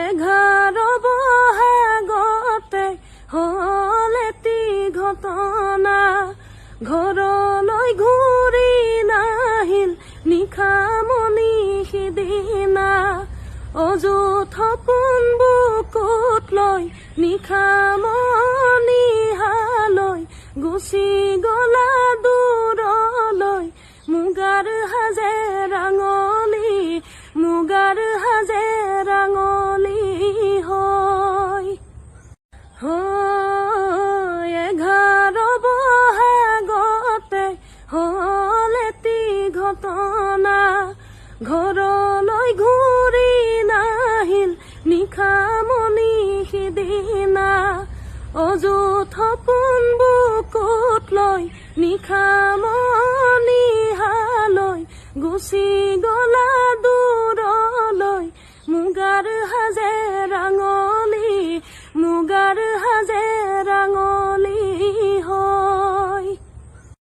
এঘাৰ বহাগতে হ'ল এটি ঘটনা, ঘৰলৈ ঘূৰি নাহিল নিশামণি সিদিনা। অযুত সপোন বুকুত লৈ নিশামণি হালৈ গুচি গলা দূৰলৈ, মুগাৰ সাজে ৰাঙলী, মুগাৰ সাজে ৰাঙলী হয়। 11 বহাগতে হ'ল এটি ঘটনা, ঘৰলৈ ঘূৰি নাহিল নিশামণি সিদিনা। অযুত সপোন বুকুত লৈ নিশামণি হালৈ গুচি গলা দূৰলৈ, মুগাৰ সাজে ৰাঙলী।